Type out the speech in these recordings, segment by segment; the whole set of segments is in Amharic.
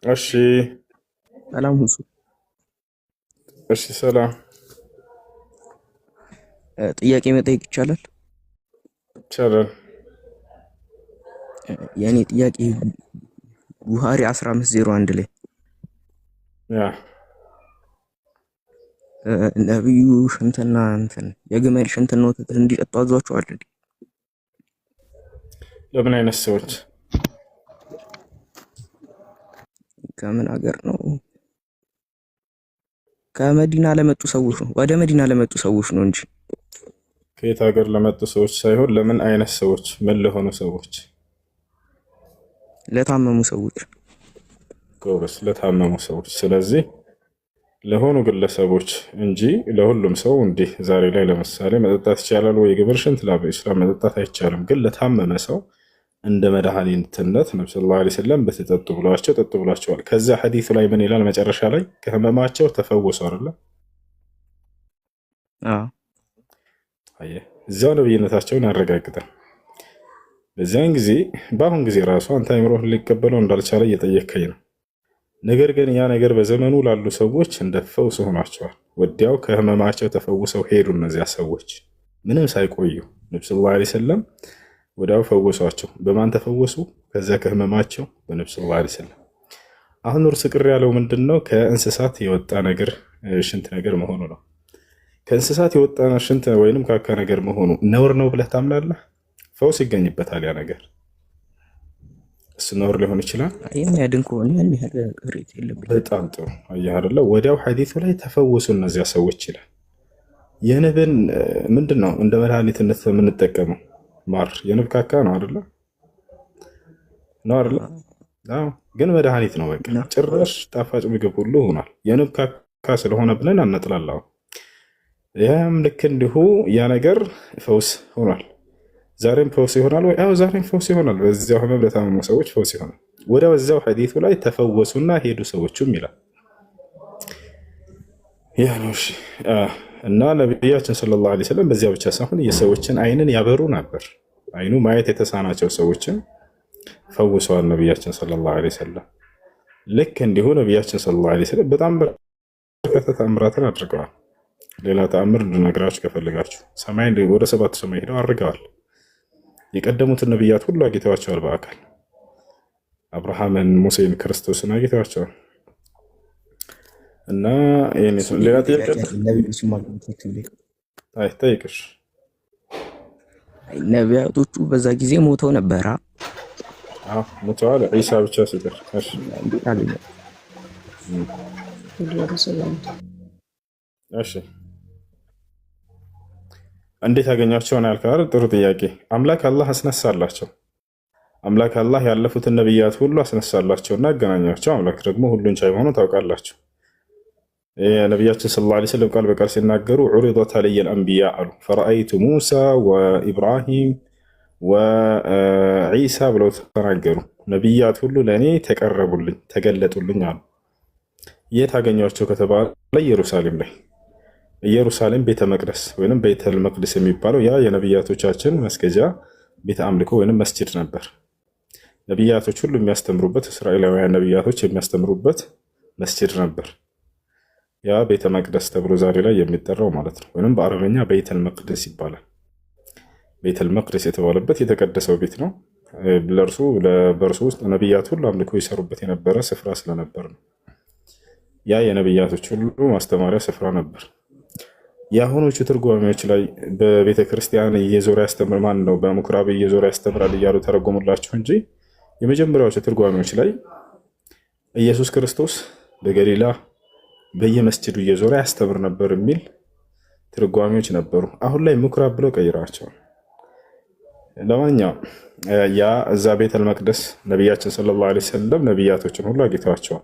እሺ ሰላም ሁሱ። እሺ ሰላም ጥያቄ መጠየቅ ይቻላል? ይቻላል። የእኔ ጥያቄ ቡሃሪ 1501 ላይ ያ ነብዩ ሽንትና እንትን የግመል ሽንትና ወተት እንዲጠጡ አዟቸዋል እንዴ? ለምን አይነት ሰዎች? ከምን ሀገር ነው? ከመዲና ለመጡ ሰዎች ነው። ወደ መዲና ለመጡ ሰዎች ነው እንጂ ከየት ሀገር ለመጡ ሰዎች ሳይሆን ለምን አይነት ሰዎች? ምን ለሆኑ ሰዎች? ለታመሙ ሰዎች። ጎበስ፣ ለታመሙ ሰዎች። ስለዚህ ለሆኑ ግለሰቦች እንጂ ለሁሉም ሰው እንዲህ ዛሬ ላይ ለምሳሌ መጠጣት ይቻላል ወይ? ግብር ሽንት በኢስላም መጠጣት አይቻልም። ግን ለታመመ ሰው እንደ መድኃኒትነት ነብዩ ሰለላሁ ዐለይሂ ወሰለም በተጠጡ ብለዋቸው ጠጡ ብሏቸዋል። ከዛ ሐዲሱ ላይ ምን ይላል? መጨረሻ ላይ ከህመማቸው ተፈወሱ አይደለ? እዚያው ነብይነታቸውን ያረጋግጣል። በዚያን ጊዜ በአሁን ጊዜ ራሱ አንተ አይምሮህን ሊቀበለው እንዳልቻለ እየጠየከኝ ነው። ነገር ግን ያ ነገር በዘመኑ ላሉ ሰዎች እንደ ፈውስ ሆኗቸዋል። ወዲያው ከህመማቸው ተፈውሰው ሄዱ። እነዚያ ሰዎች ምንም ሳይቆዩ ነብዩ ሰለላሁ ዐለይሂ ወሰለም ወዲያው ፈወሷቸው። በማን ተፈወሱ? ከዚያ ከህመማቸው በነብዩ ሰለላሁ ዐለይሂ ወሰለም። አሁን እርሱ ቅር ያለው ምንድን ነው? ከእንስሳት የወጣ ነገር ሽንት ነገር መሆኑ ነው። ከእንስሳት የወጣ ሽንት ወይንም ካካ ነገር መሆኑ ነውር ነው ብለህ ታምናለህ? ፈውስ ይገኝበታል ያ ነገር። እሱ ነውር ሊሆን ይችላል። የሚያድን ከሆነ ያን ያህል ቅሬታ የለብኝም። በጣም ጥሩ። አየህ አይደለ? ወዲያው ሐዲሱ ላይ ተፈወሱ እነዚያ ሰዎች ይላል። የንብን ምንድን ነው እንደ መድኃኒትነት የምንጠቀመው? ማር የንብ ካካ ነው አይደለ? ነው አይደለ? አዎ። ግን መድኃኒት ነው። በቃ ጭራሽ ጣፋጭ ምግብ ሁሉ ሆኗል። የንብ ካካ ስለሆነ ብለን አነጥላላው። ያም ልክ እንዲሁ ያ ነገር ፈውስ ሆኗል። ዛሬም ፈውስ ይሆናል ወይ? አዎ ዛሬም ፈውስ ይሆናል። በዚያው ህመም ለታመሙ ሰዎች ፈውስ ይሆናል። ወዲያው እዚያው ሐዲሱ ላይ ተፈወሱና ሄዱ ሰዎቹም ይላል። ያ ነው። እሺ እና ነቢያችን ሰለላሁ ዐለይሂ ወሰለም በዚያ ብቻ ሳይሆን የሰዎችን አይንን ያበሩ ነበር። አይኑ ማየት የተሳናቸው ሰዎችን ፈውሰዋል ነቢያችን ሰለላሁ ዐለይሂ ወሰለም። ልክ እንዲሁ ነቢያችን ሰለላሁ ዐለይሂ ወሰለም በጣም በርካታ ተአምራትን አድርገዋል። ሌላ ተአምር እንድነግራችሁ ከፈለጋችሁ ሰማይ ወደ 7 ሰማይ ሄደው አድርገዋል። የቀደሙትን ነቢያት ሁሉ አግኝተዋቸዋል በአካል አብርሃምን፣ ሙሴን፣ ክርስቶስን አግኝተዋቸዋል። እና ሌላ ጠይቅሽ። ነቢያቶቹ በዛ ጊዜ ሞተው ነበራ? ሞተዋል። ዒሳ ብቻ ሲቀር እሺ እንዴት አገኛቸውን ያልካል? ጥሩ ጥያቄ። አምላክ አላህ አስነሳላቸው። አምላክ አላህ ያለፉትን ነቢያት ሁሉ አስነሳላቸውና አገናኛቸው። አምላክ ደግሞ ሁሉን ቻይ መሆኑን ታውቃላችሁ። ነቢያችን ሰለላሁ ዐለይሂ ወሰለም ቃል በቃል ሲናገሩ ዑሪደት ዐለይየል አንቢያ አሉ ፈረአይቱ ሙሳ ወኢብራሂም ወዒሳ ብለው ተናገሩ። ነቢያት ሁሉ ለእኔ ተቀረቡልኝ፣ ተገለጡልኝ አሉ። የት አገኟቸው ከተባለ ኢየሩሳሌም ላይ። ኢየሩሳሌም ቤተ መቅደስ ወይም ቤተል መቅደስ የሚባለው ያ የነቢያቶቻችን መስገጃ ቤተ አምልኮ ወይም መስጂድ ነበር። ነቢያቶች ሁሉ የሚያስተምሩበት፣ እስራኤላውያን ነቢያቶች የሚያስተምሩበት መስጂድ ነበር። ያ ቤተ መቅደስ ተብሎ ዛሬ ላይ የሚጠራው ማለት ነው። ወይም በአረበኛ ቤተል መቅደስ ይባላል። ቤተል መቅደስ የተባለበት የተቀደሰው ቤት ነው። በእርሱ ውስጥ ነቢያት ሁሉ አምልኮ ይሰሩበት የነበረ ስፍራ ስለነበር ነው። ያ የነቢያቶች ሁሉ ማስተማሪያ ስፍራ ነበር። የአሁኖቹ ትርጓሜዎች ላይ በቤተ ክርስቲያን እየዞረ ያስተምር ማን ነው በምኩራብ እየዞረ ያስተምራል እያሉ ተረጎሙላችሁ እንጂ የመጀመሪያዎቹ ትርጓሜዎች ላይ ኢየሱስ ክርስቶስ በገሊላ በየመስጅዱ እየዞረ ያስተምር ነበር የሚል ትርጓሜዎች ነበሩ። አሁን ላይ ምኩራብ ብለው ቀይረዋቸዋል። ለማንኛውም ያ እዛ ቤተል መቅደስ ነቢያችን ሰለላሁ ዐለይሂ ወሰለም ነቢያቶችን ሁሉ አግኝተዋቸዋል።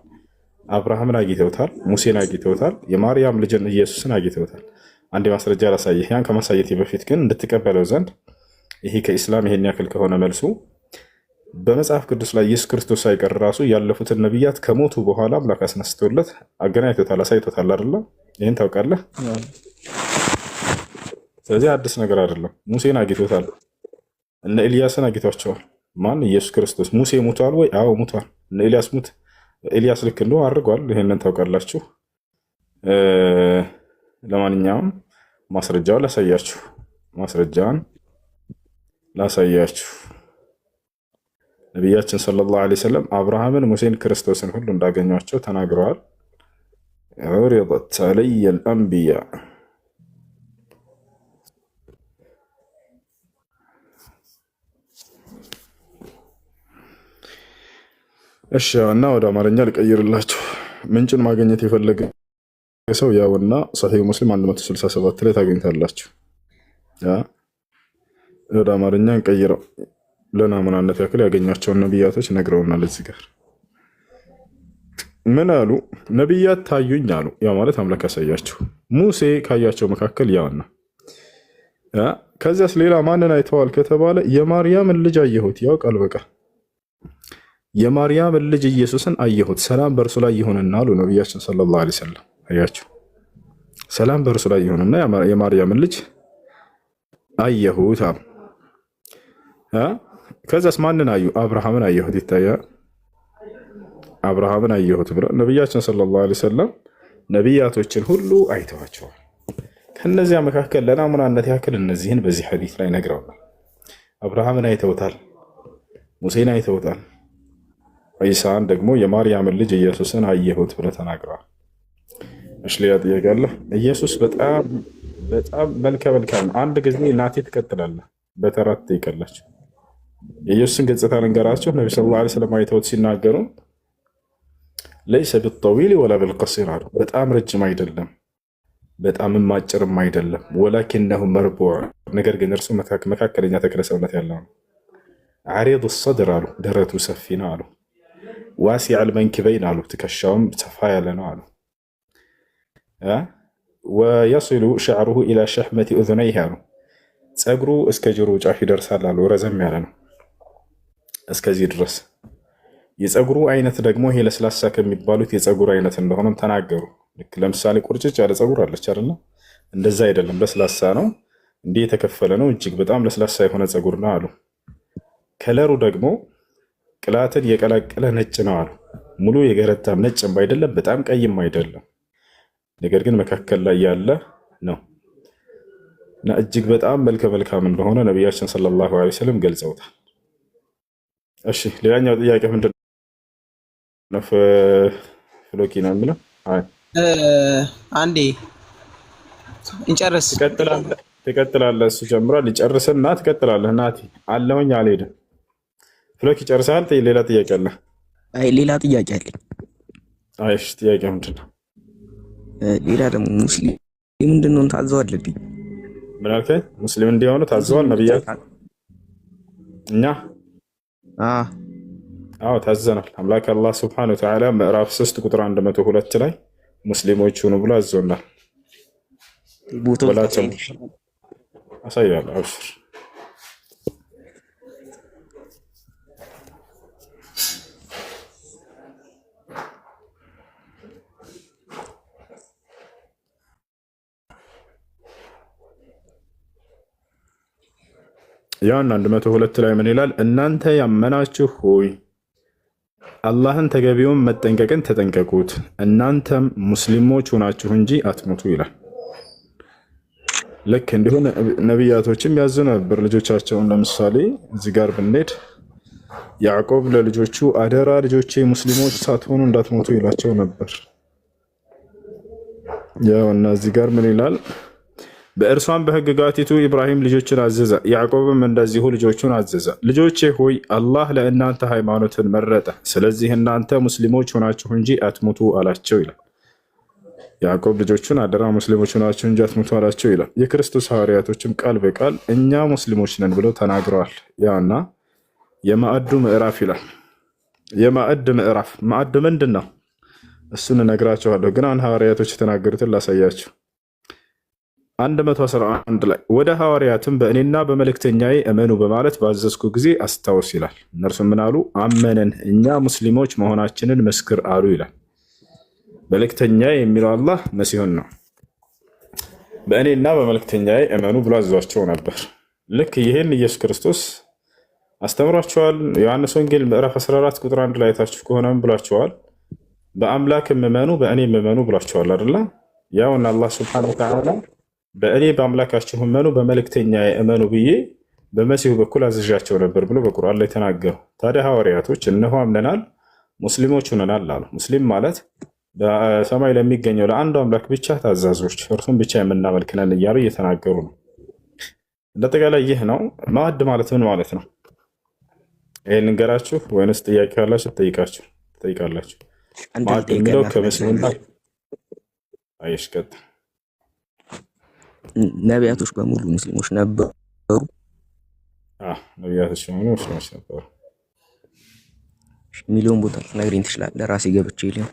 አብርሃምን አግኝተውታል፣ ሙሴን አግኝተውታል፣ የማርያም ልጅን ኢየሱስን አግኝተውታል። አንድ ማስረጃ ላሳየህ። ያን ከማሳየቴ በፊት ግን እንድትቀበለው ዘንድ ይሄ ከኢስላም ይሄን ያክል ከሆነ መልሱ በመጽሐፍ ቅዱስ ላይ ኢየሱስ ክርስቶስ ሳይቀር ራሱ ያለፉትን ነቢያት ከሞቱ በኋላ አምላክ አስነስቶለት አገናኝቶታል፣ አሳይቶታል አይደለ? ይህን ታውቃለህ። ስለዚህ አዲስ ነገር አይደለም። ሙሴን አግኝቶታል፣ እነ ኤልያስን አግኝቷቸዋል። ማን? ኢየሱስ ክርስቶስ። ሙሴ ሙቷል ወይ? አዎ ሙቷል። እነ ኤልያስ ሙት ኤልያስ ልክ እንደው አድርጓል። ይሄንን ታውቃላችሁ። ለማንኛውም ማስረጃውን ላሳያችሁ። ነቢያችን ሰለላሁ ዐለይሂ ወሰለም አብርሃምን፣ ሙሴን፣ ክርስቶስን ሁሉ እንዳገኟቸው ተናግረዋል። ዑሪደት ዐለየ አልአንቢያ እሺ እና ወደ አማርኛ ልቀይርላችሁ። ምንጭን ማግኘት የፈለገ ሰው ያውና ሰሒህ ሙስሊም 167 ላይ ታገኝታላችሁ። ወደ አማርኛ እንቀይረው። ለናሙናነት ያክል ያገኟቸውን ነቢያቶች ነግረውናል። እዚህ ጋር ምን አሉ? ነቢያት ታዩኝ አሉ። ያ ማለት አምላክ ያሳያችሁ። ሙሴ ካያቸው መካከል ያውና ከዚያስ ሌላ ማንን አይተዋል ከተባለ የማርያምን ልጅ አየሁት። ያው ቃል በቃል የማርያምን ልጅ ኢየሱስን አየሁት፣ ሰላም በእርሱ ላይ ይሁንና አሉ ነቢያችን ሰለላሁ ዐለይሂ ወሰለም። አያችሁ፣ ሰላም በእርሱ ላይ ይሁንና የማርያምን ልጅ አየሁት አሉ። ከዛስ ማንን አዩ? አብርሃምን አየሁት። ይታያል፣ አብርሃምን አየሁት ብለው ነቢያችን ሰለላሁ ዐለይሂ ወሰለም ነቢያቶችን ሁሉ አይተዋቸዋል። ከነዚያ መካከል ለናሙናነት ያክል እነዚህን በዚህ ሐዲስ ላይ ነግረውናል። አብርሃምን አይተውታል፣ ሙሴን አይተውታል፣ ዒሳን ደግሞ የማርያምን ልጅ ኢየሱስን አየሁት ብለው ተናግረዋል። እሺ ሌላ ጥያቄ አለ? ኢየሱስ በጣም መልከ መልካም። አንድ ጊዜ እናቴ ትቀጥላለህ በተረት ትይቀላችሁ። የኢየሱስን ገጽታ ልንገራችሁ። ነቢ ሰለላሁ ዐለይሂ ወሰለም አይተውት ሲናገሩ ለይሰ ቢጠዊል ወላ ቢልቀሲር አሉ። በጣም ረጅም አይደለም፣ በጣም ማጭርም አይደለም። ወላኪነሁ መርቡዕ፣ ነገር ግን እርሱ መካከለኛ ተክለ ሰውነት ያለው ነው። ዓሪድ ሰድር አሉ፣ ደረቱ ሰፊ ነው አሉ። ዋሲዕ አልመንኪበይን አሉ፣ ትከሻውም ሰፋ ያለ ነው አሉ። ወየሲሉ ሸዕሩሁ ኢላ ሸሕመቲ ኡዝነይህ አሉ፣ ፀጉሩ እስከ ጆሮ ጫፍ ይደርሳል አሉ። ረዘም ያለ ነው እስከዚህ ድረስ። የፀጉሩ አይነት ደግሞ ይሄ ለስላሳ ከሚባሉት የፀጉር አይነት እንደሆነም ተናገሩ። ልክ ለምሳሌ ቁርጭጭ ያለ ፀጉር አለች አይደለ? እንደዛ አይደለም፣ ለስላሳ ነው። እንዲህ የተከፈለ ነው። እጅግ በጣም ለስላሳ የሆነ ፀጉር ነው አሉ። ከለሩ ደግሞ ቅላትን የቀላቀለ ነጭ ነው አሉ። ሙሉ የገረጣም ነጭም አይደለም፣ በጣም ቀይም አይደለም፣ ነገር ግን መካከል ላይ ያለ ነው እና እጅግ በጣም መልከ መልካም እንደሆነ ነቢያችን ሰለላሁ ዐለይሂ ወሰለም ገልጸውታል። እሺ ሌላኛው ጥያቄ ምንድን ነው? ፍሎኪ ነው የሚለው። አንዴ እንጨርስ። ትቀጥላለህ። እሱ ጀምሯል፣ ይጨርስና ትቀጥላለህ። ናቲ አለሁኝ አልሄድም። ፍሎኪ ጨርሰሃል? ሌላ ጥያቄ አለ? አይ ሌላ ጥያቄ አለኝ። እሺ ጥያቄ ምንድን ነው? ሌላ ደግሞ ሙስሊም ምንድን ነው ታዘው አለብኝ። ምን አልከኝ? ሙስሊም እንዲሆኑ ታዘዋል ነብያት። እኛ አዎ ታዘናል። አምላክ አላህ ሱብሓነሁ ወተዓላ ምዕራፍ 3 ቁጥር 102 ላይ ሙስሊሞች ሁኑ ብሎ አዞናል። ወላቸው አሳያለሁ። አብሽር ያን 102 ላይ ምን ይላል? እናንተ ያመናችሁ ሆይ አላህን ተገቢውን መጠንቀቅን ተጠንቀቁት፣ እናንተም ሙስሊሞች ሆናችሁ እንጂ አትሞቱ ይላል። ልክ እንዲሁም ነቢያቶችም ያዙ ነበር ልጆቻቸውን። ለምሳሌ እዚህ ጋር ብንሄድ ያዕቆብ ለልጆቹ አደራ ልጆቼ ሙስሊሞች ሳትሆኑ እንዳትሞቱ ይላቸው ነበር። ያው እና እዚህ ጋር ምን ይላል? በእርሷም በሕግጋቲቱ ኢብራሂም ልጆችን አዘዘ፣ ያዕቆብም እንደዚሁ ልጆቹን አዘዘ። ልጆቼ ሆይ አላህ ለእናንተ ሃይማኖትን መረጠ፣ ስለዚህ እናንተ ሙስሊሞች ሆናችሁ እንጂ አትሙቱ አላቸው ይላል። ያዕቆብ ልጆቹን አደራ ሙስሊሞች ሆናችሁ እንጂ አትሙቱ አላቸው ይላል። የክርስቶስ ሐዋርያቶችም ቃል በቃል እኛ ሙስሊሞች ነን ብለው ተናግረዋል። ያና የማዕዱ ምዕራፍ ይላል። የማዕድ ምዕራፍ ማዕድ ምንድን ነው? እሱን እነግራቸዋለሁ፣ ግን አሁን ሐዋርያቶች የተናገሩትን ላሳያችሁ። 111 ላይ ወደ ሐዋርያትም በእኔና በመልእክተኛዬ እመኑ በማለት ባዘዝኩ ጊዜ አስታውስ ይላል። እነርሱም ምን አሉ? አመንን፣ እኛ ሙስሊሞች መሆናችንን መስክር አሉ ይላል። መልእክተኛዬ የሚለው አላህ መሲሁን ነው። በእኔና በመልእክተኛዬ እመኑ ብሎ አዟቸው ነበር። ልክ ይህን ኢየሱስ ክርስቶስ አስተምሯቸዋል። ዮሐንስ ወንጌል ምዕራፍ 14 ቁጥር 1 ላይ አይታችሁ ከሆነም ብሏቸዋል። በአምላክም እመኑ በእኔም እመኑ ብሏቸዋል አይደለ? ያውና አላህ ሱብሓነሁ ወተዓላ በእኔ በአምላካችሁ እመኑ በመልእክተኛዬ እመኑ ብዬ በመሲሁ በኩል አዝዣቸው ነበር ብሎ በቁርአን ላይ ተናገሩ። ታዲያ ሐዋርያቶች እነሆ አምነናል ሙስሊሞች ሆነናል አሉ። ሙስሊም ማለት በሰማይ ለሚገኘው ለአንዱ አምላክ ብቻ ታዛዦች፣ እርሱም ብቻ የምናመልክ ነን እያሉ እየተናገሩ ነው። እንደጠቃላይ ይህ ነው። ማዕድ ማለት ምን ማለት ነው? ይህን ንገራችሁ ወይንስ ጥያቄ ካላችሁ ትጠይቃላችሁ? ማዕድ የሚለው ከመስሉና አይሽቀጥ ነቢያቶች በሙሉ ሙስሊሞች ነበሩ። ነቢያቶች በሙሉ ሙስሊሞች ነበሩ። ሚሊዮን ቦታ ልትነግረኝ ትችላለህ? ራሴ ገብቼ ሊሆን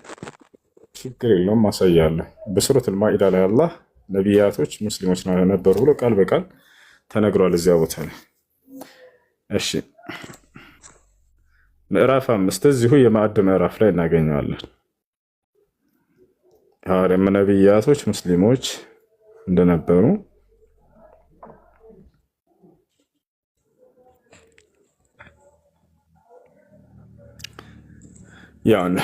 ችግር የለውም ማሳያለሁ። በሱረቱል ማኢዳ ላይ አላህ ነቢያቶች ሙስሊሞች ነበሩ ብሎ ቃል በቃል ተነግሯል እዚያ ቦታ ላይ። እሺ ምዕራፍ 5 እዚሁ የማዕድ ምዕራፍ ላይ እናገኘዋለን። ነቢያቶች ሙስሊሞች እንደነበሩ ያን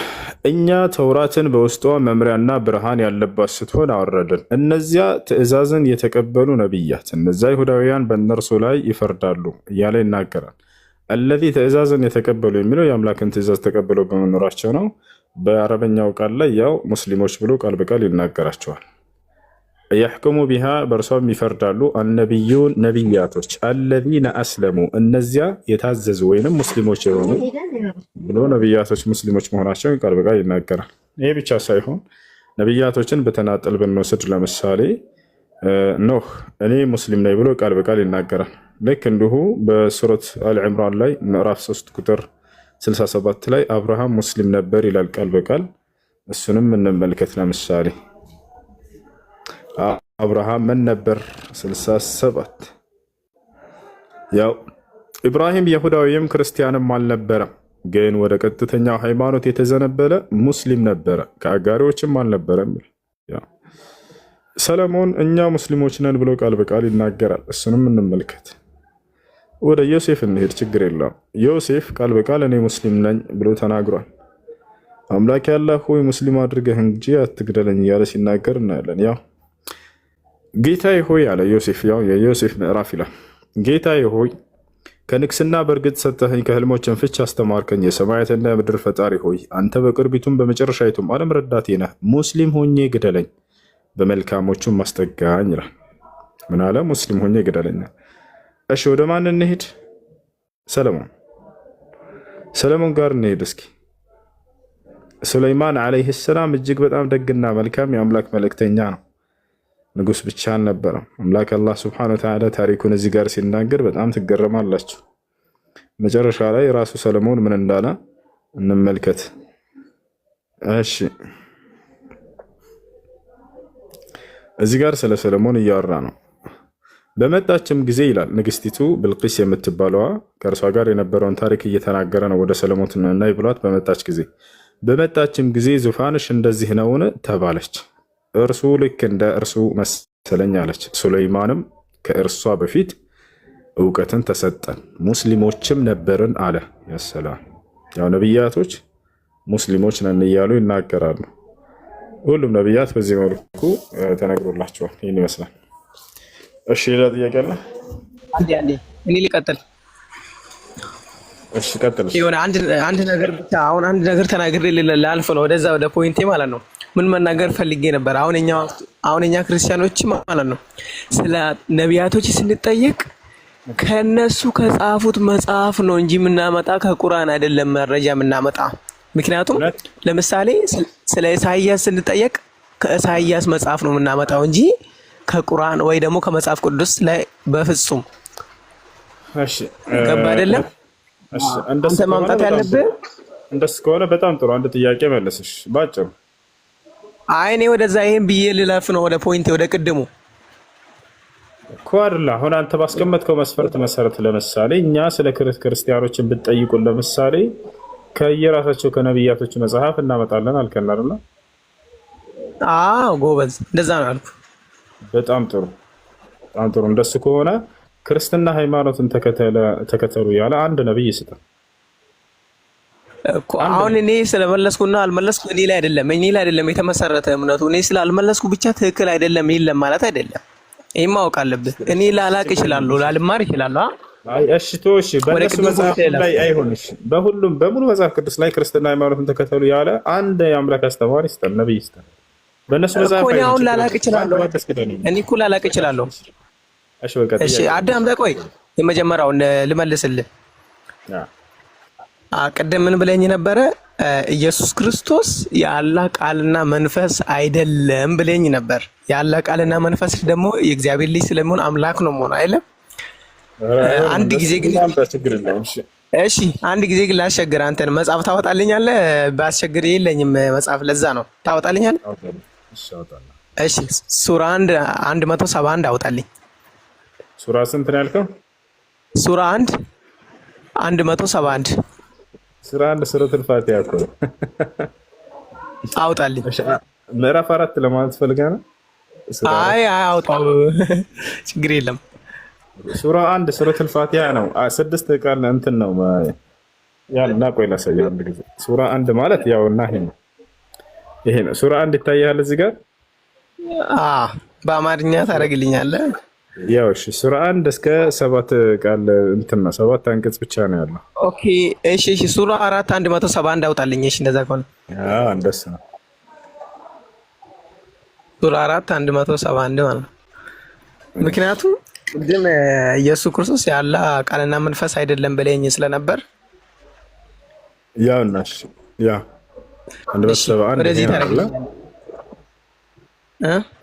እኛ ተውራትን በውስጧ መምሪያና ብርሃን ያለባት ስትሆን አወረድን። እነዚያ ትእዛዝን የተቀበሉ ነቢያት እነዚያ ይሁዳውያን በእነርሱ ላይ ይፈርዳሉ እያለ ይናገራል። አለዚ ትእዛዝን የተቀበሉ የሚለው የአምላክን ትእዛዝ ተቀብለው በመኖራቸው ነው። በአረበኛው ቃል ላይ ያው ሙስሊሞች ብሎ ቃል በቃል ይናገራቸዋል። የሕክሙ ቢሃ በእርሷም ይፈርዳሉ አነቢዩን ነቢያቶች አለዚነ አስለሙ እነዚያ የታዘዙ ወይንም ሙስሊሞች የሆኑ ብሎ ነቢያቶች ሙስሊሞች መሆናቸውን ቃል በቃል ይናገራል። ይሄ ብቻ ሳይሆን ነቢያቶችን በተናጠል ብንወስድ ለምሳሌ ኖህ እኔ ሙስሊም ነኝ ብሎ ቃል በቃል ይናገራል። ልክ እንዲሁ በሱረት አልዕምራን ላይ ምዕራፍ 3 ቁጥር 67 ላይ አብርሃም ሙስሊም ነበር ይላል ቃል በቃል። እሱንም እንመልከት። ለምሳሌ አብርሃም ምን ነበር? 67 ያው ኢብራሂም ይሁዳዊም ክርስቲያንም አልነበረም፣ ግን ወደ ቀጥተኛው ሃይማኖት የተዘነበለ ሙስሊም ነበረ፣ ከአጋሪዎችም አልነበረም። ሰለሞን እኛ ሙስሊሞች ነን ብሎ ቃል በቃል ይናገራል። እሱንም እንመልከት። ወደ ዮሴፍ እንሄድ፣ ችግር የለውም። ዮሴፍ ቃል በቃል እኔ ሙስሊም ነኝ ብሎ ተናግሯል። አምላክ ያላህ ሆይ ሙስሊም አድርገህ እንጂ አትግደለኝ እያለ ሲናገር እናያለን። ያው ጌታዬ ሆይ አለ ዮሴፍ። ያው የዮሴፍ ምዕራፍ ይላል ጌታዬ ሆይ ከንግስና በእርግጥ ሰጠኸኝ፣ ከህልሞችን ፍች አስተማርከኝ። የሰማያትና የምድር ፈጣሪ ሆይ አንተ በቅርቢቱም በመጨረሻይቱም ዓለም ረዳቴ ነህ። ሙስሊም ሆኜ ግደለኝ፣ በመልካሞቹም አስጠጋኝ ይላል። ምን አለ? ሙስሊም ሆኜ ግደለኝ። እሺ ወደ ማን እንሄድ? ሰለሞን ጋር እንሄድ እስኪ። ሱለይማን ዓለይሂ ሰላም እጅግ በጣም ደግና መልካም የአምላክ መልእክተኛ ነው። ንጉስ ብቻ አልነበረም። አምላክ አላህ ሱብሓነሁ ወተዓላ ታሪኩን እዚህ ጋር ሲናገር በጣም ትገረማላችሁ። መጨረሻ ላይ ራሱ ሰለሞን ምን እንዳለ እንመልከት። እሺ እዚህ ጋር ስለ ሰለሞን እያወራ ነው። በመጣችም ጊዜ ይላል ንግስቲቱ ብልቂስ የምትባለዋ ከእርሷ ጋር የነበረውን ታሪክ እየተናገረ ነው። ወደ ሰለሞን እና ብሏት በመጣችም ጊዜ ዙፋንሽ እንደዚህ ነውን ተባለች። እርሱ ልክ እንደ እርሱ መሰለኝ አለች። ሱለይማንም ከእርሷ በፊት እውቀትን ተሰጠን ሙስሊሞችም ነበርን አለ። ያሰላም ያው ነቢያቶች ሙስሊሞች ነን እያሉ ይናገራሉ። ሁሉም ነቢያት በዚህ መልኩ ተነግሮላቸዋል። ይህን ይመስላል። እሺ ሌላ ጥያቄ አለ? አንዴ እኔ ልቀጥል። እሺ ቀጥል። የሆነ አንድ ነገር ብቻ አሁን አንድ ነገር ተናግሬ ላልፍ ነው ወደዛ ወደ ፖይንቴ ማለት ነው። ምን መናገር ፈልጌ ነበር? አሁን እኛ ክርስቲያኖች ማለት ነው ስለ ነቢያቶች ስንጠየቅ ከነሱ ከጻፉት መጽሐፍ ነው እንጂ የምናመጣ ከቁርአን አይደለም መረጃ የምናመጣ። ምክንያቱም ለምሳሌ ስለ ኢሳይያስ ስንጠየቅ ከኢሳይያስ መጽሐፍ ነው የምናመጣው እንጂ ከቁርአን ወይ ደግሞ ከመጽሐፍ ቅዱስ ላይ በፍጹም። እሺ ገባ አይደለም? እሺ አንተ ማምጣት ያለብህ እንደሱ ከሆነ በጣም ጥሩ። አንድ ጥያቄ መለስሽ ባጭሩ። አይ እኔ ወደዛ ይሄን ብዬ ልለፍ ነው ወደ ፖይንቴ ወደ ቅድሙ እኮ አይደለ። አሁን አንተ ባስቀመጥከው መስፈርት መሰረት ለምሳሌ እኛ ስለ ክርስቲያኖችን ብትጠይቁን ለምሳሌ ከየራሳቸው ከነቢያቶች መጽሐፍ እናመጣለን አልከን አይደል? አዎ ጎበዝ፣ እንደዛ ነው አልኩ። በጣም ጥሩ በጣም ጥሩ። እንደሱ ከሆነ ክርስትና ሃይማኖትን ተከተሉ ያለ አንድ ነብይ ስጠን። እኮ አሁን እኔ ስለመለስኩና አልመለስኩ እኔ ላይ አይደለም የተመሰረተ እምነቱ። እኔ ስላልመለስኩ ብቻ ትክክል አይደለም የለም ማለት አይደለም። ይሄን ማወቅ አለብህ። እኔ ላላቅ እችላለሁ፣ ላልማር እችላለሁ። አይ እሺ እሺ፣ በእነሱ መጽሐፍ ላይ አይሆንሽ። በሙሉ መጽሐፍ ቅዱስ ላይ ክርስትና ሃይማኖትን ተከተሉ ያለ አንድ የአምላክ አስተማሪ ይስጠን፣ ነብይ ይስጠን። በእነሱ መጽሐፍ ላይ አሁን ላላቅ እችላለሁ። እኔ እኮ ላላቅ እችላለሁ። እሺ በቃ እሺ፣ አዳም ቆይ የመጀመሪያውን ልመልስልህ። ቅድም ምን ብለኝ ነበረ? ኢየሱስ ክርስቶስ የአላህ ቃልና መንፈስ አይደለም ብለኝ ነበር። የአላህ ቃልና መንፈስ ደግሞ የእግዚአብሔር ልጅ ስለሚሆን አምላክ ነው መሆን አይደለም። አንድ ጊዜ ግን እሺ፣ አንድ ጊዜ ግን ላስቸግር። አንተን መጽሐፍ ታወጣልኛለህ? ባስቸግር የለኝም መጽሐፍ፣ ለዛ ነው። ታወጣልኛለህ? እሺ፣ ሱራ 171 አውጣልኝ። ሱራ ስንት ነው ያልከው? ሱራ 171 ሱራ 1 ሱረቱል ፋቲሃ እኮ አውጣልኝ። ምዕራፍ 4 ለማለት ፈልገህ ነው? አይ አውጣው፣ ችግር የለም። ሱራ 1 ሱረቱል ፋቲሃ ነው። 6 ቃል እንትን ነው ያልና፣ ቆይ ላሳየህ አንድ ጊዜ። ሱራ 1 ማለት ያው እና ይሄ ነው። ሱራ 1 ይታያል እዚህ ጋር። በአማርኛ ታደርግልኛለህ? ያው እሺ፣ ሱራ 1 እስከ 7 ቃል እንትን ነው፣ 7 አንቀጽ ብቻ ነው ያለው። ኦኬ እሺ እሺ። ሱራ 4 171 አውጣልኝ። እሺ እንደዛ ከሆነ እንደሱ ነው። ሱራ 4 171 ማለት ነው። ምክንያቱም ግን ኢየሱስ ክርስቶስ ያለ ቃልና መንፈስ አይደለም ብለኝ ስለነበር ያው እናሽ ያ 171 ወደዚህ ታረጋለ።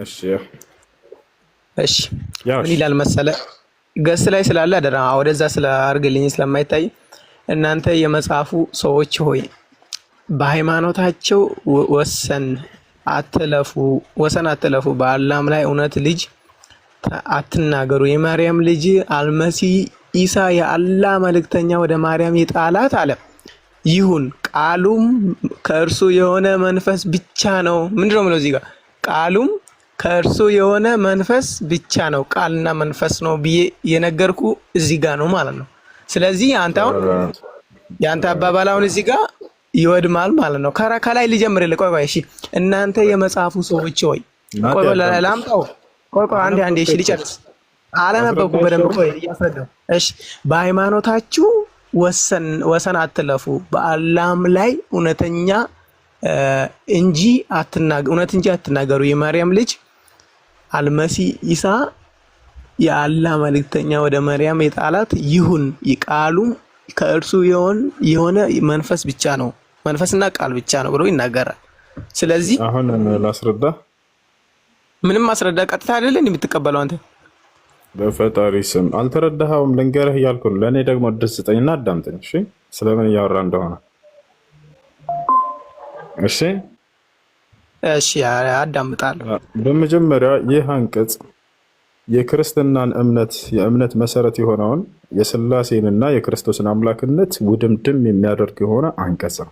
እሺ እሺ ምን ይላል መሰለህ? ገስ ላይ ስላለ አደራ ወደዛ ስለአርግልኝ ስለማይታይ እናንተ የመጽሐፉ ሰዎች ሆይ በሃይማኖታቸው ወሰን አትለፉ፣ በአላህም ላይ እውነት ልጅ አትናገሩ። የማርያም ልጅ አልመሲህ ኢሳ የአላህ መልእክተኛ ወደ ማርያም የጣላት አለ ይሁን፣ ቃሉም ከእርሱ የሆነ መንፈስ ብቻ ነው። ምንድነው ምለው እዚህ ጋር? ቃሉም ከእርሱ የሆነ መንፈስ ብቻ ነው፣ ቃልና መንፈስ ነው ብዬ የነገርኩ እዚህ ጋር ነው ማለት ነው። ስለዚህ አንተ አሁን ያንተ አባባል አሁን እዚህ ጋር ይወድማል ማለት ነው። ከላይ ልጀምርልህ። ቆይ እሺ፣ እናንተ የመጽሐፉ ሰዎች ሆይ ቆይ ላምጣው። ቆይ አንዴ እሺ፣ ልጨርስ። አላነበብኩ በደንብ። ቆይ እያስረዳሁ። እሺ፣ በሃይማኖታችሁ ወሰን አትለፉ፣ በአላህም ላይ እውነት እንጂ አትናገሩ። የማርያም ልጅ አልመሲህ ኢሳ የአላህ መልእክተኛ ወደ ማርያም የጣላት ይሁን፣ ቃሉም ከእርሱ የሆነ መንፈስ ብቻ ነው፣ መንፈስና ቃል ብቻ ነው ብሎ ይናገራል። ስለዚህ አሁን ላስረዳ። ምንም ማስረዳ ቀጥታ አይደለም የምትቀበለው አንተ። በፈጣሪ ስም አልተረዳኸውም፣ ልንገርህ እያልኩ ነው። ለእኔ ደግሞ እድል ስጠኝና አዳምጠኝ። እሺ፣ ስለምን እያወራ እንደሆነ እሺ አዳምጣለሁ። በመጀመሪያ ይህ አንቀጽ የክርስትናን የእምነት መሰረት የሆነውን የሥላሴንና የክርስቶስን አምላክነት ውድምድም የሚያደርግ የሆነ አንቀጽ ነው።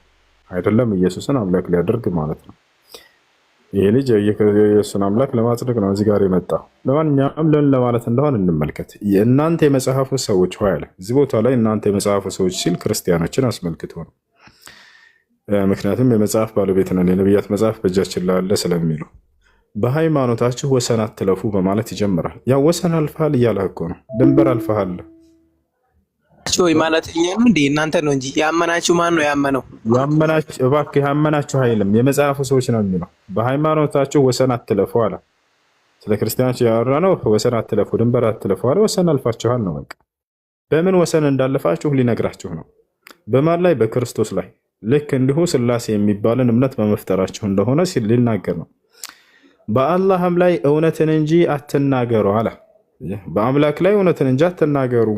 አይደለም ኢየሱስን አምላክ ሊያደርግ ማለት ነው። ይሄ ልጅ የኢየሱስን አምላክ ለማጽደቅ ነው እዚህ ጋር የመጣው። ለማንኛውም ለን ለማለት እንደሆነ እንመልከት። የእናንተ የመጽሐፉ ሰዎች ሆይ አለ። እዚህ ቦታ ላይ እናንተ የመጽሐፉ ሰዎች ሲል ክርስቲያኖችን አስመልክቶ ነው። ምክንያቱም የመጽሐፍ ባለቤት ነን፣ የነቢያት መጽሐፍ በእጃችን ላለ ስለሚሉ በሃይማኖታችሁ ወሰን አትለፉ በማለት ይጀምራል። ያው ወሰን አልፈሃል እያለህ እኮ ነው። ድንበር አልፈሃል ማለት እኛ ነው እንዴ? እናንተ ነው እንጂ ያመናችሁ ማን ነው ያመነው? ያመናችሁ እባክህ ያመናችሁ አይልም፣ የመጽሐፉ ሰዎች ነው የሚለው። በሃይማኖታችሁ ወሰን አትለፉ አለ። ስለ ክርስቲያኖች ያወራ ነው። ወሰን አትለፉ፣ ድንበር አትለፉ አለ። ወሰን አልፋችኋል ነው በቃ። በምን ወሰን እንዳለፋችሁ ሊነግራችሁ ነው። በማን ላይ? በክርስቶስ ላይ። ልክ እንዲሁ ሥላሴ የሚባልን እምነት በመፍጠራችሁ እንደሆነ ሲል ሊናገር ነው። በአላህም ላይ እውነትን እንጂ አትናገሩ አለ። በአምላክ ላይ እውነትን እንጂ አትናገሩ።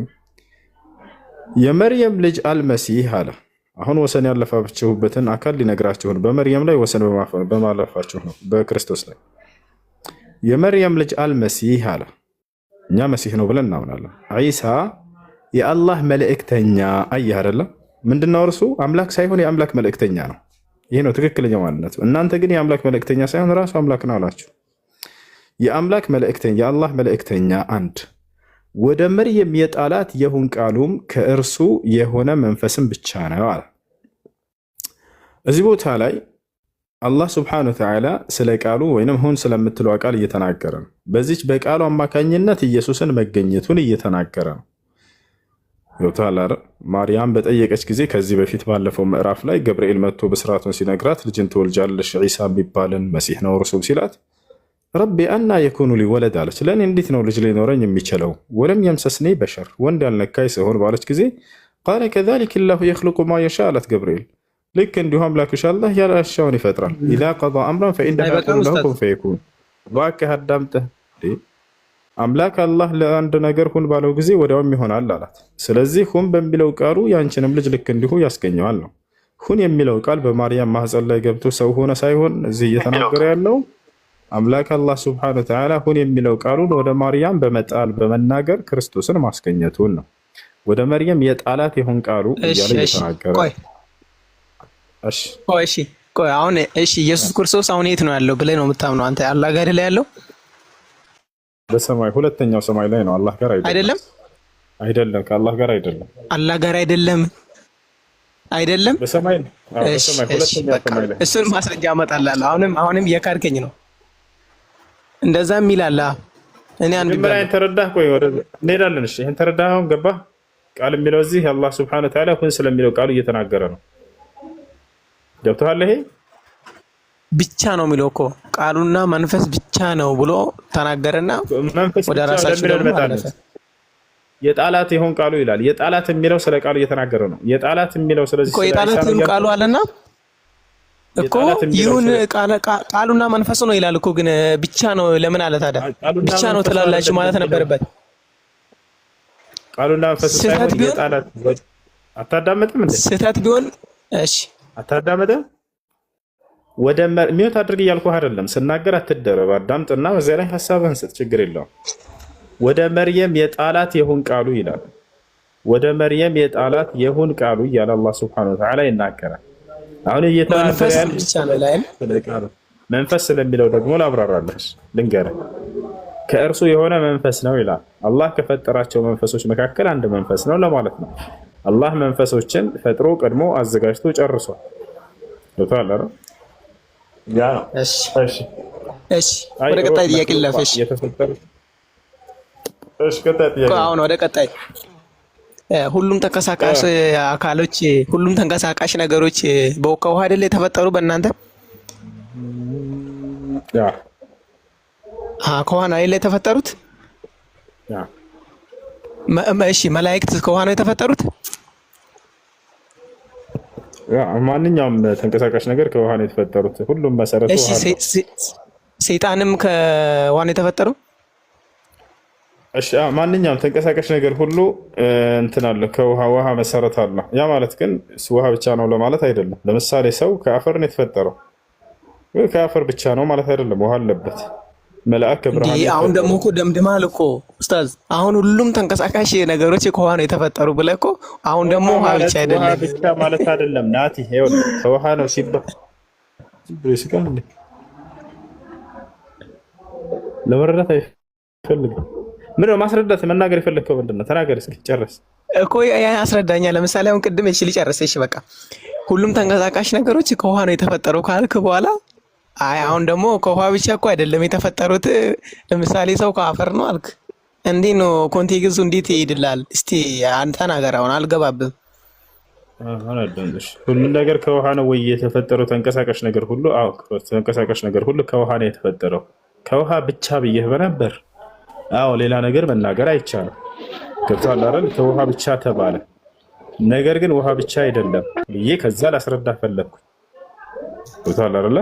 የመርየም ልጅ አልመሲህ አለ። አሁን ወሰን ያለፋችሁበትን አካል ሊነግራችሁ ነው። በመርየም ላይ ወሰን በማለፋችሁ ነው፣ በክርስቶስ ላይ። የመርየም ልጅ አልመሲህ አለ። እኛ መሲህ ነው ብለን እናምናለን። ዒሳ የአላህ መልእክተኛ። አየህ አይደለም? ምንድነው እርሱ? አምላክ ሳይሆን የአምላክ መልእክተኛ ነው። ይህ ነው ትክክለኛ ማንነቱ። እናንተ ግን የአምላክ መልእክተኛ ሳይሆን ራሱ አምላክ ነው አላችሁ። የአምላክ መልእክተኛ፣ የአላህ መልእክተኛ አንድ፣ ወደ መርየም የጣላት የሁን ቃሉም ከእርሱ የሆነ መንፈስም ብቻ ነው አለ። እዚህ ቦታ ላይ አላህ ስብሐነሁ ወተዓላ ስለ ቃሉ ወይንም ሁን ስለምትለው ቃል እየተናገረ ነው። በዚች በቃሉ አማካኝነት ኢየሱስን መገኘቱን እየተናገረ ነው። ገብቶሃል አይደል? ማርያም በጠየቀች ጊዜ ከዚህ በፊት ባለፈው ምዕራፍ ላይ ገብርኤል መጥቶ ብስራቱን ሲነግራት ልጅን ትወልጃለሽ ዒሳ የሚባልን መሲህ ነው እርሱም ሲላት ረቢ አና የኩኑ ሊ ወለድ አለች። ለእኔ እንዴት ነው ልጅ ሊኖረኝ የሚችለው? ወለም የምሰስኔ በሸር ወንድ ያልነካኝ ሲሆን ባለች ጊዜ ቃለ ከዛሊከ ላሁ የኽሉቁ ማ የሻ አላት ገብርኤል። ልክ እንዲሁ አምላክሽ አላህ ያላሻውን ይፈጥራል። ኢዛ ቀዳ አምራን ፈኢነማ የቁሉ ለሁ ኩን ፈየኩን። እባክህ አዳምጠህ አምላክ አላህ ለአንድ ነገር ሁን ባለው ጊዜ ወዲያውም ይሆናል አላት። ስለዚህ ሁን በሚለው ቃሉ ያንቺንም ልጅ ልክ እንዲሁ ያስገኘዋል ነው። ሁን የሚለው ቃል በማርያም ማህፀን ላይ ገብቶ ሰው ሆነ ሳይሆን እዚህ እየተናገረ ያለው አምላክ አላህ ሱብሓነሁ ወተዓላ ሁን የሚለው ቃሉን ወደ ማርያም በመጣል በመናገር ክርስቶስን ማስገኘቱን ነው። ወደ መርየም የጣላት ይሁን ቃሉ እያለ እየተናገረ አሁን ኢየሱስ ክርስቶስ አሁን የት ነው ያለው ብለህ ነው የምታምነው አንተ? አላህ ጋር ያለው በሰማይ ሁለተኛው ሰማይ ላይ ነው። አላህ ጋር አይደለም። አይደለም፣ ከአላህ ጋር አይደለም። አላህ ጋር አይደለም። በሰማይ ነው። በሰማይ ሁለተኛው ሰማይ ላይ። እሱን ማስረጃ አመጣልሃለሁ። አሁንም እየካድከኝ ነው። እንደዛም ይላል። እኔ አንድ ብቻ ተረዳህ። ቆይ ወደ እንሄዳለን። እሺ ይሄን ተረዳህ? አሁን ገባህ? ቃል የሚለው እዚህ አላህ ሱብሓነሁ ወተዓላ ሁን ስለሚለው ቃሉ እየተናገረ ነው። ገብቶሃል? ይሄ ብቻ ነው የሚለው እኮ ቃሉና መንፈስ ብቻ ነው ብሎ ተናገረና ወደ ራሳችን ደግሞ የጣላት ይሁን ቃሉ ይላል። የጣላት የሚለው ስለ ቃሉ እየተናገረ ነው። የጣላት የሚለው ስለዚህ እኮ የጣላት ይሁን ቃሉ አለና እኮ ይሁን ቃሉና መንፈስ ነው ይላል እኮ። ግን ብቻ ነው ለምን አለ ታዲያ? ብቻ ነው ትላላችሁ ማለት ነበረበት። ቃሉና መንፈስ ሳይሆን የጣላት አታዳምጥም እንዴ? ስህተት ቢሆን እሺ አታዳምጥም። ወደ ሚውት አድርግ እያልኩህ አይደለም። ስናገር አትደረብ፣ አዳምጥና በዚያ ላይ ሐሳብህን ስጥ፣ ችግር የለውም። ወደ መርየም የጣላት ይሁን ቃሉ ይላል። ወደ መርየም የጣላት ይሁን ቃሉ እያለ አላህ ሱብሓነሁ ወተዓላ ይናገራል። አሁን እየተናገረ ያለው መንፈስ ስለሚለው ደግሞ ላብራራለህ፣ ልንገርህ። ከእርሱ የሆነ መንፈስ ነው ይላል። አላህ ከፈጠራቸው መንፈሶች መካከል አንድ መንፈስ ነው ለማለት ነው። አላህ መንፈሶችን ፈጥሮ ቀድሞ አዘጋጅቶ ጨርሷል። ቶታል አረ ያ እሺ ወደ ቀጣይ ጥያቄ ልለፍሽ። አሁን ወደ ቀጣይ ሁሉም ተንቀሳቃሽ አካሎች፣ ሁሉም ተንቀሳቃሽ ነገሮች ከውሃ አይደል የተፈጠሩ በእናንተ? ያ ከውሃ ነው አይደል የተፈጠሩት? ያ እሺ መላእክት ከውሃ ነው የተፈጠሩት? ያ ማንኛውም ተንቀሳቃሽ ነገር ከውሃ ነው የተፈጠሩት። ሁሉም መሰረቱ ውሃ ነው። እሺ ሰይጣንም ከውሃ ነው የተፈጠረው? እሺ ማንኛውም ተንቀሳቃሽ ነገር ሁሉ እንትን አለ ከውሃ መሰረት አለ። ያ ማለት ግን ውሃ ብቻ ነው ለማለት አይደለም። ለምሳሌ ሰው ከአፈር ነው የተፈጠረው፣ ከአፈር ብቻ ነው ማለት አይደለም። ውሃ አለበት። መልአክ ከብርሃን። አሁን ደግሞ እኮ ደምድማል እኮ ኡስታዝ። አሁን ሁሉም ተንቀሳቃሽ ነገሮች ከውሃ ነው የተፈጠሩ ብለህ እኮ አሁን ደግሞ ውሃ ብቻ አይደለም። ውሃ ብቻ ማለት አይደለም ናቲ። ይኸውልህ ከውሃ ነው ሲባል ለመረዳት አይፈልግም። ምንድነው ማስረዳት መናገር የፈለግከው ምንድነው? ተናገር እስኪ ጨርስ እኮ ያስረዳኛ። ለምሳሌ አሁን ቅድም እሺ ሊጨርስ እሺ በቃ ሁሉም ተንቀሳቃሽ ነገሮች ከውሃ ነው የተፈጠረው ካልክ በኋላ አይ አሁን ደግሞ ከውሃ ብቻ እኮ አይደለም የተፈጠሩት። ለምሳሌ ሰው ከአፈር ነው አልክ። እንዴት ነው ኮንቴክስቱ እንዴት ይሄድላል? እስቲ አንተ ተናገር። አሁን አልገባብም። ሁሉም ነገር ከውሃ ነው ወይ የተፈጠረው? ተንቀሳቃሽ ነገር ሁሉ? አዎ ተንቀሳቃሽ ነገር ሁሉ ከውሃ ነው የተፈጠረው። ከውሃ ብቻ ብዬህ በነበር አዎ ሌላ ነገር መናገር አይቻልም። ገብቶሃል አይደል? ከውሃ ብቻ ተባለ። ነገር ግን ውሃ ብቻ አይደለም ብዬ ከዛ ላስረዳ ፈለግኩ። ገብቶሃል አይደል?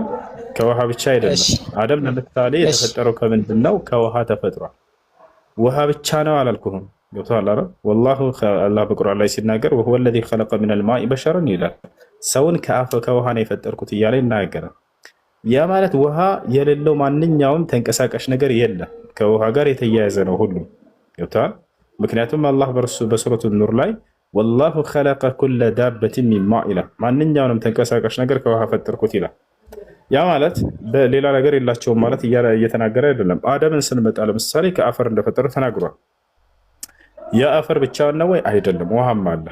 ከውሃ ብቻ አይደለም። አደም ለምሳሌ የተፈጠረው ከምንድን ነው? ከውሃ ተፈጥሯል። ውሃ ብቻ ነው አላልኩህም። ገብቶሃል አይደል? ወላሁ አላህ በቁርአን ላይ ሲናገር ወሁወ ለዚ ኸለቀ ሚነል ማኢ በሸረን ይላል። ሰውን ከውሃ ነው የፈጠርኩት እያለ ይናገራል። ያ ማለት ውሃ የሌለው ማንኛውም ተንቀሳቃሽ ነገር የለም። ከውሃ ጋር የተያያዘ ነው ሁሉም። ገብቶሃል? ምክንያቱም አላህ በሱረቱ ኑር ላይ ወላሁ ኸለቀ ኩለ ዳበትን ሚን ማእ ይላል። ማንኛውንም ተንቀሳቃሽ ነገር ከውሃ ፈጠርኩት ይላል። ያ ማለት በሌላ ነገር የላቸውም ማለት እየተናገረ አይደለም። አደምን ስንመጣ ለምሳሌ ከአፈር እንደፈጠረ ተናግሯል። ያ አፈር ብቻውን ነው ወይ? አይደለም። ውሃም አለ።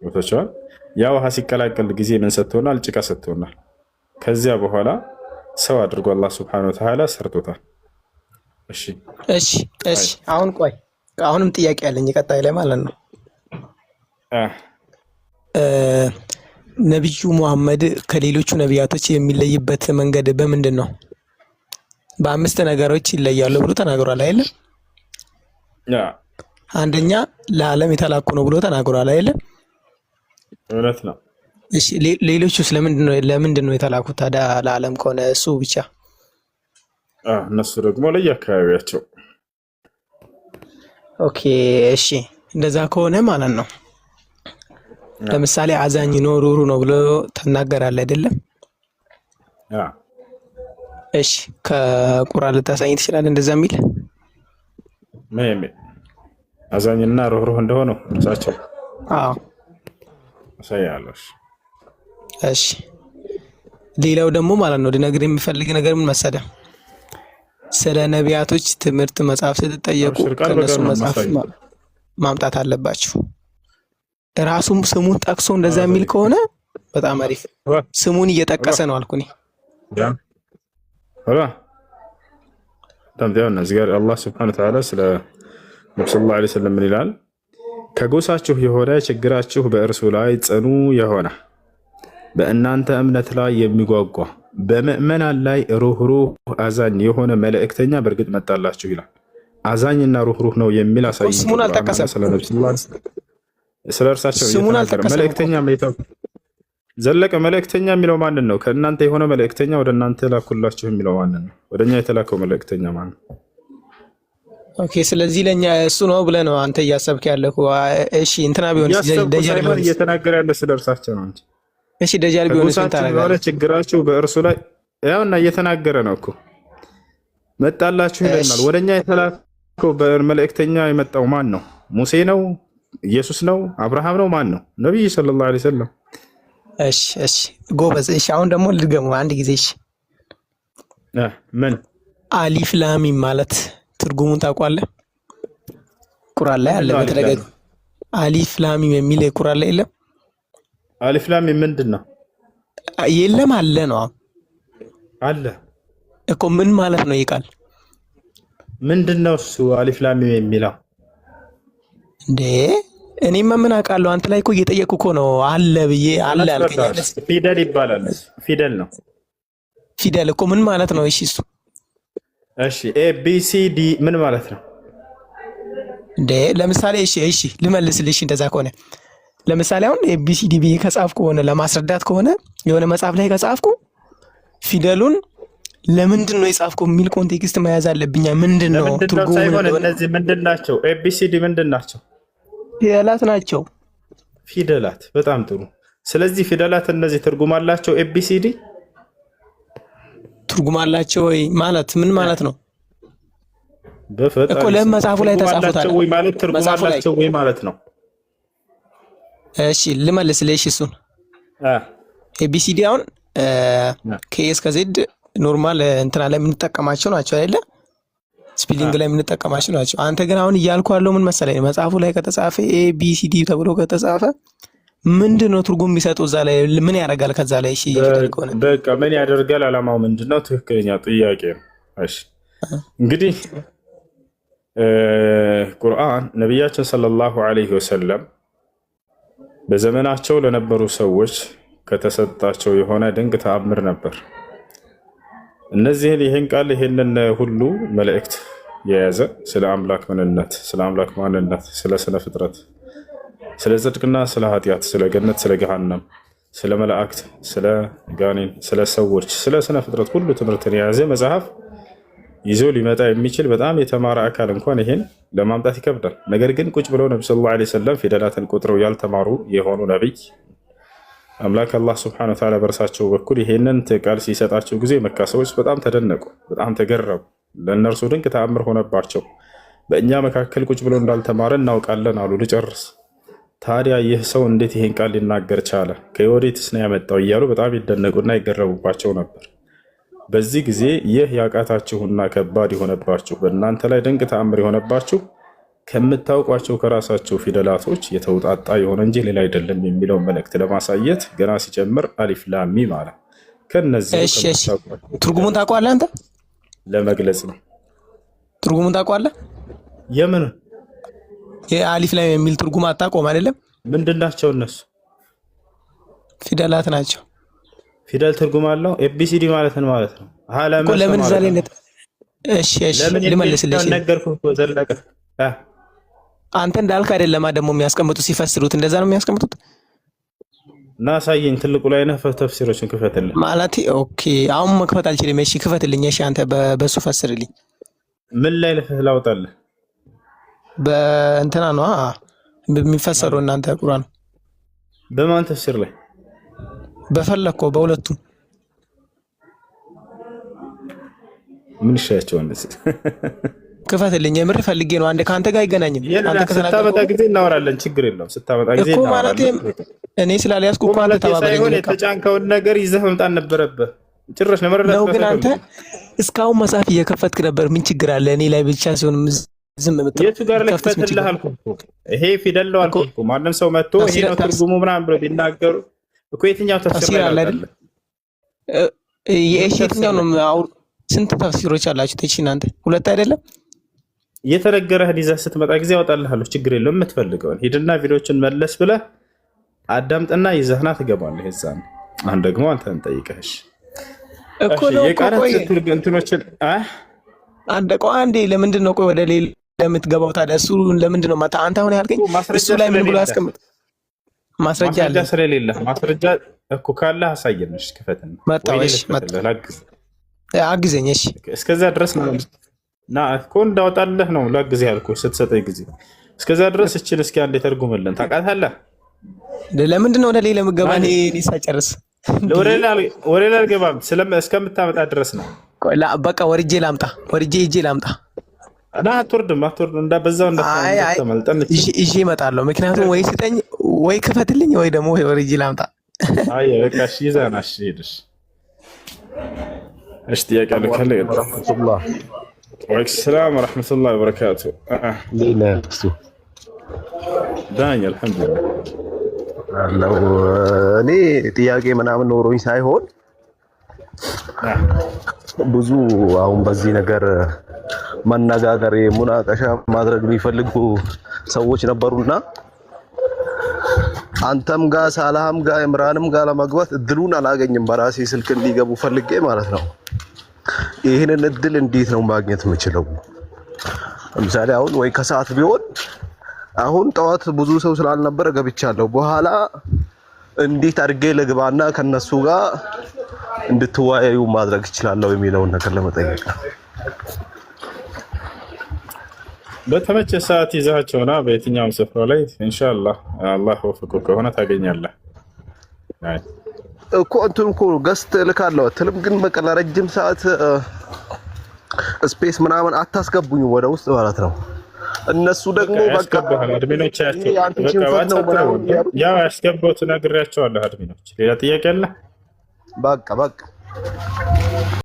ገብቶሃል? ያ ውሃ ሲቀላቀል ጊዜ ምን ሰጥቶናል? ጭቃ ሰጥቶናል። ከዚያ በኋላ ሰው አድርጎ አላህ ሱብሓነሁ ወተዓላ ሰርቶታል። እሺ እሺ እሺ። አሁን ቆይ አሁንም ጥያቄ ያለኝ ቀጣይ ላይ ማለት ነው። ነቢዩ ሙሐመድ ከሌሎቹ ነቢያቶች የሚለይበት መንገድ በምንድን ነው? በአምስት ነገሮች ይለያሉ ብሎ ተናግሯል አይደል? አንደኛ ለዓለም የተላኩ ነው ብሎ ተናግሯል አይደል? እውነት ነው። እሺ ሌሎቹስ ለምንድን ነው የተላኩት ታዲያ? ለዓለም ከሆነ እሱ ብቻ። እነሱ ደግሞ ለየአካባቢያቸው። ኦኬ እሺ፣ እንደዛ ከሆነ ማለት ነው ለምሳሌ አዛኝ ነው ሩሩ ነው ብሎ ተናገራለህ አይደለም? እሺ ከቁርአን ልታሳየኝ ትችላለህ እንደዛ የሚል? ምን አዛኝና ሩህሩህ እንደሆነ እርሳቸው? አዎ አሳያለሁ። እሺ ሌላው ደግሞ ማለት ነው ልነግርህ የምፈልግ ነገር ምን መሰለህ? ስለ ነቢያቶች ትምህርት መጽሐፍ ስትጠየቁ ከነሱ መጽሐፍ ማምጣት አለባችሁ። ራሱም ስሙን ጠቅሶ እንደዛ የሚል ከሆነ በጣም አሪፍ። ስሙን እየጠቀሰ ነው አልኩኝ። እዚህ ጋር አላህ ሱብሓነሁ ወተዓላ ስለ ነብዩ ሰለላሁ ዐለይሂ ወሰለም ምን ይላል? ከጎሳችሁ የሆነ ችግራችሁ በእርሱ ላይ ጽኑ የሆነ በእናንተ እምነት ላይ የሚጓጓ በምእመናን ላይ ሩህሩህ አዛኝ የሆነ መልእክተኛ በእርግጥ መጣላችሁ ይላል። አዛኝና ሩህሩህ ነው የሚል አሳይ። ስሙን አልጠቀሰም። ስለ እርሳቸው መልእክተኛ ዘለቀ መልእክተኛ የሚለው ማንን ነው? ከእናንተ የሆነ መልእክተኛ ወደ እናንተ ላኩላችሁ የሚለው ማንን ነው? ወደኛ የተላከው መልእክተኛ ማን ነው? ኦኬ ስለዚህ ለኛ እሱ ነው ብለህ ነው አንተ እያሰብክ ያለህ። እሺ እንትና ቢሆን ደጃል ቢሆን እየተናገረ ያለ ስለ እርሳቸው ነው እንጂ። እሺ ደጃል ቢሆን ታረጋለህ። ችግራችሁ በእርሱ ላይ ያውና እየተናገረ ነው እኮ መጣላችሁ ይለናል። ወደኛ የተላከው መልእክተኛ የመጣው ማን ነው? ሙሴ ነው? ኢየሱስ ነው? አብርሃም ነው? ማን ነው? ነብዩ ሰለላሁ ዐለይሂ ወሰለም። እሺ እሺ ጎበዝ። እሺ አሁን ደግሞ ልድገመው አንድ ጊዜ። እሺ ምን አሊፍ ላም ሚም ማለት ትርጉሙን ታውቃለህ? ቁርአን ላይ አለ በተደጋጋሚ አሊፍ ላም ሚም የሚል ቁርአን ላይ የለም? አሊፍ ላም ሚም ምንድነው? የለም አለ ነው አለ እኮ። ምን ማለት ነው? ይቃል ምንድነው እሱ አሊፍ ላም ሚም የሚለው? እንዴ እኔማ ምን አውቃለሁ? አንተ ላይ እኮ እየጠየቅኩ እኮ ነው። አለ ብዬ አለ አልከኝ። ፊደል ይባላል። ፊደል ነው። ፊደል እኮ ምን ማለት ነው? እሺ እሱ እሺ ኤ ቢ ሲ ዲ ምን ማለት ነው እንዴ? ለምሳሌ እሺ ልመልስልሽ። እንደዛ ከሆነ ለምሳሌ አሁን ኤ ቢ ሲ ዲ ብዬ ከጻፍኩ ሆነ ለማስረዳት ከሆነ የሆነ መጽሐፍ ላይ ከጻፍኩ ፊደሉን ለምንድን ነው የጻፍኩ የሚል ኮንቴክስት መያዝ አለብኛ። ምንድን ነው ትርጉሙ? እነዚህ ምንድን ናቸው? ኤ ቢ ሲ ዲ ምንድን ናቸው? ፊደላት ናቸው። ፊደላት። በጣም ጥሩ። ስለዚህ ፊደላት እነዚህ ትርጉም አላቸው? ኤ ቢ ሲ ዲ ትርጉም አላቸው ወይ ማለት ምን ማለት ነው እኮ? ለምን መጽሐፉ ላይ ተጻፉታል ወይ ማለት ትርጉም አላቸው ወይ ማለት ነው? እሺ ልመልስልሽ እሱን። ኤቢሲዲ አሁን ከኤስ ከዜድ ኖርማል እንትና ላይ የምንጠቀማቸው ናቸው አይደለ? ስፔሊንግ ላይ የምንጠቀማቸው ናቸው። አንተ ግን አሁን እያልኩ ያለው ምን መሰለኝ፣ መጽሐፉ ላይ ከተጻፈ ኤቢሲዲ ተብሎ ከተጻፈ ምንድነው ትርጉም የሚሰጠው? እዛ ላይ ምን ያደርጋል? ከዛ ላይ እሺ በቃ ምን ያደርጋል? አላማው ምንድነው? ትክክለኛ ጥያቄ ነው። እሺ እንግዲህ ቁርአን ነቢያችን ሰለላሁ ዐለይሂ ወሰለም በዘመናቸው ለነበሩ ሰዎች ከተሰጣቸው የሆነ ድንቅ ተአምር ነበር። እነዚህን ይህን ቃል ይህንን ሁሉ መልእክት የያዘ ስለ አምላክ ምንነት፣ ስለ አምላክ ማንነት፣ ስለ ስነ ፍጥረት፣ ስለ ጽድቅና ስለ ኃጢአት፣ ስለ ገነት፣ ስለ ገሃነም፣ ስለ መላእክት፣ ስለ ጋኔን፣ ስለ ሰዎች፣ ስለ ስነ ፍጥረት ሁሉ ትምህርትን የያዘ መጽሐፍ ይዞ ሊመጣ የሚችል በጣም የተማረ አካል እንኳን ይሄን ለማምጣት ይከብዳል። ነገር ግን ቁጭ ብለው ነብዩ ሰለላሁ ዐለይሂ ወሰለም ፊደላትን ቆጥረው ያልተማሩ የሆኑ ነቢይ አምላክ አላህ ሱብሓነሁ ወተዓላ በእርሳቸው በኩል ይሄንን ቃል ሲሰጣቸው ጊዜ መካ ሰዎች በጣም ተደነቁ፣ በጣም ተገረሙ። ለእነርሱ ድንቅ ተአምር ሆነባቸው። በእኛ መካከል ቁጭ ብሎ እንዳልተማረ እናውቃለን አሉ። ልጨርስ። ታዲያ ይህ ሰው እንዴት ይሄን ቃል ሊናገር ቻለ? ከወዴትስ ነው ያመጣው? እያሉ በጣም ይደነቁና ይገረሙባቸው ነበር። በዚህ ጊዜ ይህ ያቃታችሁና ከባድ የሆነባችሁ በእናንተ ላይ ድንቅ ተአምር የሆነባችሁ ከምታውቋቸው ከራሳቸው ፊደላቶች የተውጣጣ የሆነ እንጂ ሌላ አይደለም የሚለው መልእክት ለማሳየት ገና ሲጀምር አሊፍ ላም ሚም አለ። ከነዚህ ትርጉሙን ታውቀዋለህ አንተ? ለመግለጽ ነው። ትርጉሙን ታውቀዋለህ? የምን የአሊፍ ላም የሚል ትርጉም አታውቀውም አይደለም? ምንድናቸው እነሱ? ፊደላት ናቸው። ፊደል ትርጉም አለው። ኤቢሲዲ ማለት ነው ማለት ነው። ለምን ዛሬ እሺ ልመልስልሽ ነገርኩህ እኮ ዘለቀ። አንተ እንዳልክ አይደለም ደግሞ የሚያስቀምጡት ሲፈስሩት እንደዛ ነው የሚያስቀምጡት። እና ሳይኝ ትልቁ ላይ ነህ ተፍሲሮችን ክፈትልኝ ማለት ኦኬ። አሁን መክፈት አልችልም። እሺ ክፈትልኝ። እሺ አንተ በሱ ፈስርልኝ። ምን ላይ ልፍህ ላውጣልህ? በእንትና ነው በሚፈሰረው እናንተ ቁርአን በማን ተፍሲር ላይ? በፈለከው በሁለቱም ምን ሻያቸው እንደዚህ ክፈትልኝ። የምር ፈልጌ ነው። አንተ ካንተ ጋር አይገናኝም። አንተ ስታመጣ ጊዜ እናወራለን። ችግር የለውም። ስታመጣ ጊዜ እኮ ማለት እኔ ስላልያዝኩ እኮ አንተ ተባበረኝ። የተጫንከውን ነገር ይዘህ መምጣት ነበረብህ። ጭራሽ ነው ነው። ግን አንተ እስካሁን መጽሐፍ እየከፈትክ ነበር። ምን ችግር አለ? እኔ ላይ ብቻ ሲሆን ዝም የምትለው የቱ ጋር ልክፈትልህ አልኩህ እኮ። ይሄ ፊደል ነው አልኩህ እኮ። ማንም ሰው መጥቶ ይሄ ነው ትርጉሙ ምናምን ብሎ ቢናገሩ እኮ የትኛው ተፍሲር አለ አይደል? የትኛው ነው? ስንት ተፍሲሮች አላችሁ? ተቺ እናንተ ሁለት አይደለም? የተነገረህን ይዘህ ስትመጣ ጊዜ ያወጣልሃለሁ። ችግር የለውም። የምትፈልገውን ሂድና ቪዲዮችን መለስ ብለህ አዳምጥና ይዘህና ትገባለህ። የዛን አሁን ደግሞ አንተን ጠይቀህሽ እኮ ነው የቃላት እንትኖችን አንድ አንዴ ለምንድን ነው ቆይ ወደ ሌላ ለምትገባው ታዲያ? እሱ ለምንድን ነው አንተ አሁን ያልከኝ? እሱ ላይ ምን ብሎ ያስቀምጥ? ማስረጃ አለ ስለሌለ ማስረጃ እኮ ካለ አሳየንሽ። ክፈትና መጣወሽ አግዘኝ። እሺ እስከዛ ድረስ ነው ና እኮ እንዳወጣለህ ነው ላግዝ ያልኩህ ስትሰጠኝ ጊዜ። እስከዛ ድረስ እችን እስኪ አንዴ ተርጉምልን። ታውቃታለህ? ለምንድን ነው ወደ ሌላ የምገባ? እኔ ሳጨርስ ወደ ሌላ አልገባም። እስከምታመጣ ድረስ ነው። በቃ ወርጄ ላምጣ። እና አትወርድም እንዳበዛው እንዳተመልጠን ይዤ እመጣለሁ። ምክንያቱም ወይ ስጠኝ ወይ ክፈትልኝ ወይ ደግሞ ወርጄ ላምጣ። አይ በቃ እሺ ይዘና እሺ ሄድሽ። እሺ ጥያቄ አለ ካለ ረህመቱላህ ወአለይኩም ሰላም ወራህመቱላሂ ወበረካቱ። ሌላ እሱ ዳኝ አልሐምዱሊላህ አለው። እኔ ጥያቄ ምናምን ኖሮኝ ሳይሆን ብዙ አሁን በዚህ ነገር መነጋገር ሙናቀሻ ማድረግ የሚፈልጉ ሰዎች ነበሩና አንተም ጋር ሳላህም ጋር ኢምራንም ጋር ለመግባት እድሉን አላገኝም። በራሴ ስልክ እንዲገቡ ፈልጌ ማለት ነው። ይሄንን እድል እንዴት ነው ማግኘት የምችለው? ለምሳሌ አሁን ወይ ከሰዓት ቢሆን አሁን ጠዋት ብዙ ሰው ስላልነበረ ገብቻለሁ። በኋላ እንዴት አድርጌ ልግባና ከነሱ ጋር እንድትወያዩ ማድረግ እችላለሁ የሚለውን ነገር ለመጠየቅ ነው። በተመቸ ሰዓት ይዛቸውና በየትኛውም ስፍራ ላይ ኢንሻአላህ አላህ ወፍቆ ከሆነ ታገኛለህ። እኮ እንትን እኮ ገስት ልካለሁ አትልም? ግን በቃ ለረጅም ሰዓት ስፔስ ምናምን አታስገቡኝ ወደ ውስጥ ማለት ነው። እነሱ ደግሞ በቃ አድሚኖቻቸው ያው ያስገቡት ነግሬያቸዋለሁ። አድሚኖች ሌላ ጥያቄ አለ? በቃ